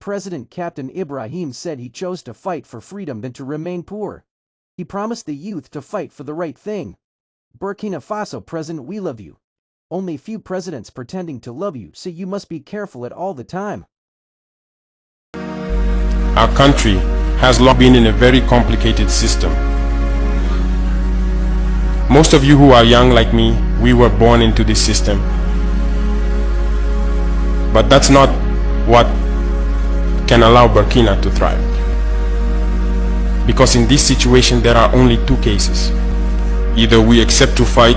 President Captain Ibrahim said he chose to fight for freedom than to remain poor. He promised the youth to fight for the right thing. Burkina Faso President, we love you. Only few presidents pretending to love you, so you must be careful at all the time. Our country has long been in a very complicated system. Most of you who are young like me, we were born into this system. But that's not what can allow Burkina to thrive. Because in this situation there are only two cases. Either we accept to fight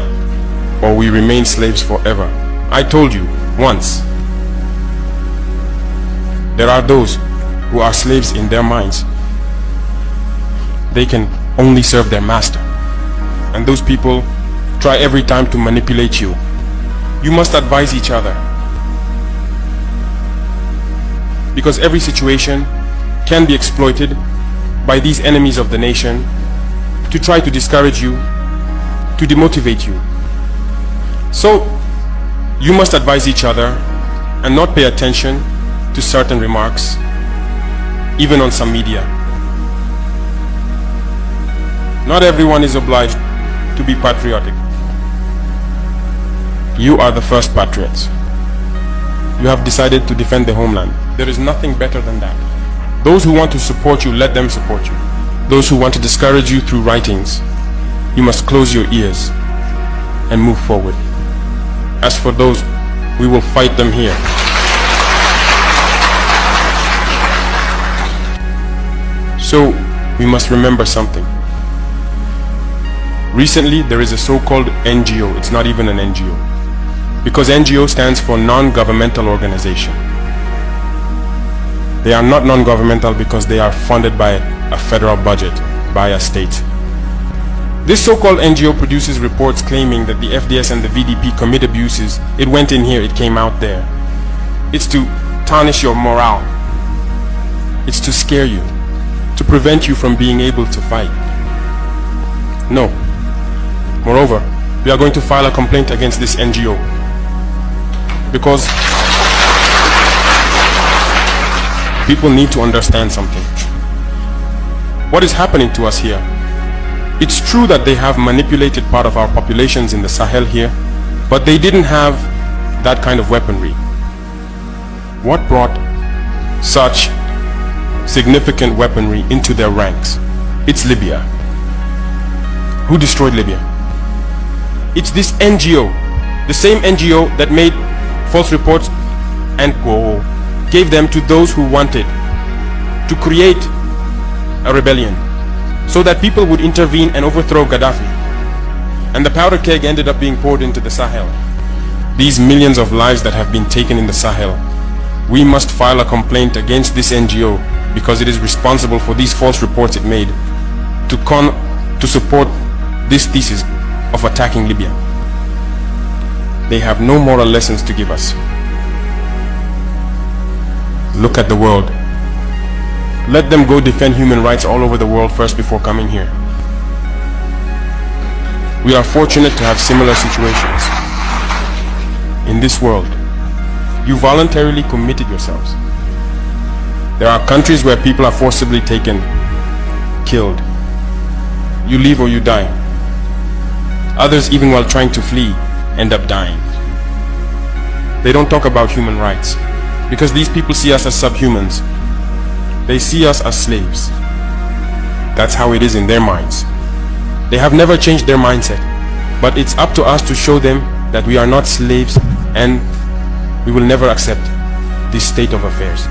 or we remain slaves forever. I told you once, there are those who are slaves in their minds. They can only serve their master. And those people try every time to manipulate you. You must advise each other. Because every situation can be exploited by these enemies of the nation to try to discourage you, to demotivate you. So you must advise each other and not pay attention to certain remarks, even on some media. Not everyone is obliged to be patriotic. You are the first patriots. You have decided to defend the homeland. There is nothing better than that. Those who want to support you, let them support you. Those who want to discourage you through writings, you must close your ears and move forward. As for those, we will fight them here. So, we must remember something. Recently, there is a so-called NGO. It's not even an NGO. Because NGO stands for non-governmental organization. They are not non-governmental because they are funded by a federal budget, by a state. This so-called NGO produces reports claiming that the FDS and the VDP commit abuses. It went in here, it came out there. It's to tarnish your morale. It's to scare you, to prevent you from being able to fight. No. Moreover, we are going to file a complaint against this NGO because people need to understand something. What is happening to us here? It's true that they have manipulated part of our populations in the Sahel here, but they didn't have that kind of weaponry. What brought such significant weaponry into their ranks? It's Libya. Who destroyed Libya? It's this NGO, the same NGO that made false reports and gave them to those who wanted to create a rebellion so that people would intervene and overthrow Gaddafi. And the powder keg ended up being poured into the Sahel. These millions of lives that have been taken in the Sahel, we must file a complaint against this NGO because it is responsible for these false reports it made to support this thesis of attacking Libya. They have no moral lessons to give us. Look at the world. Let them go defend human rights all over the world first before coming here. We are fortunate to have similar situations. In this world, you voluntarily committed yourselves. There are countries where people are forcibly taken, killed. You live or you die. Others, even while trying to flee, end up dying. They don't talk about human rights because these people see us as subhumans. They see us as slaves. That's how it is in their minds. They have never changed their mindset, but it's up to us to show them that we are not slaves and we will never accept this state of affairs.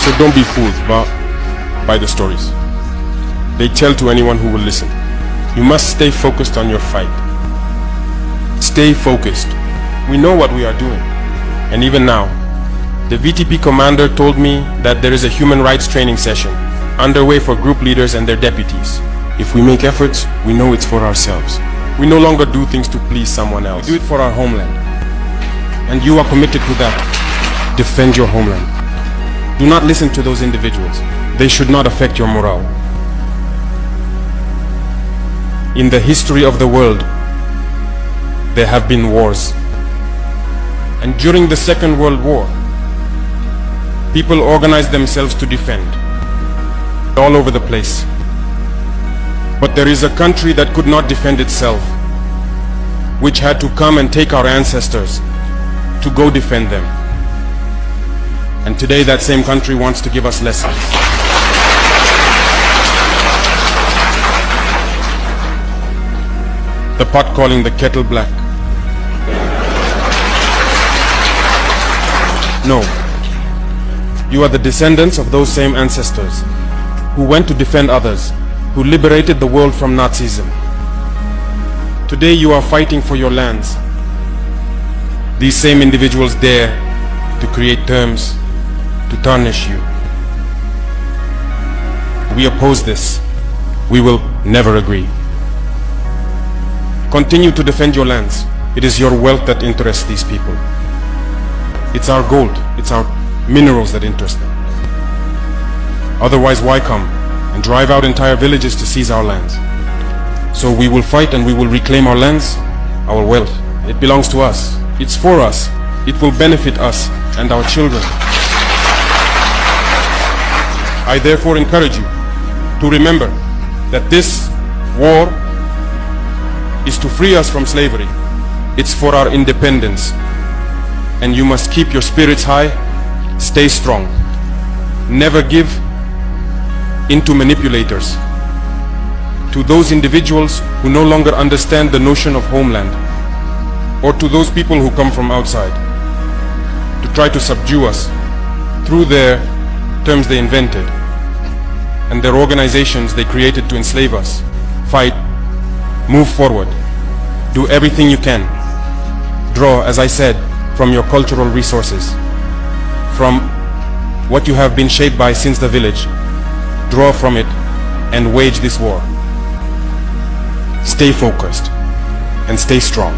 So don't be fooled by the stories they tell to anyone who will listen. You must stay focused on your fight. Stay focused. We know what we are doing. And even now, the VTP commander told me that there is a human rights training session underway for group leaders and their deputies. If we make efforts, we know it's for ourselves. We no longer do things to please someone else. We do it for our homeland. And you are committed to that. Defend your homeland. Do not listen to those individuals. They should not affect your morale. In the history of the world, there have been wars. And during the Second World War, People organized themselves to defend, all over the place. But there is a country that could not defend itself, which had to come and take our ancestors to go defend them. And today that same country wants to give us lessons. The pot calling the kettle black. No. You are the descendants of those same ancestors who went to defend others, who liberated the world from Nazism. Today you are fighting for your lands. These same individuals dare to create terms to tarnish you. We oppose this. We will never agree. Continue to defend your lands. It is your wealth that interests these people. It's our gold, it's our minerals that interest them. Otherwise, why come and drive out entire villages to seize our lands? So we will fight and we will reclaim our lands, our wealth. It belongs to us. It's for us. It will benefit us and our children. I therefore encourage you to remember that this war is to free us from slavery. It's for our independence. And you must keep your spirits high, stay strong. Never give in to manipulators, to those individuals who no longer understand the notion of homeland, or to those people who come from outside to try to subdue us through their terms they invented and their organizations they created to enslave us. Fight, move forward, do everything you can. Draw, as I said, from your cultural resources, from what you have been shaped by since the village. Draw from it and wage this war. Stay focused and stay strong.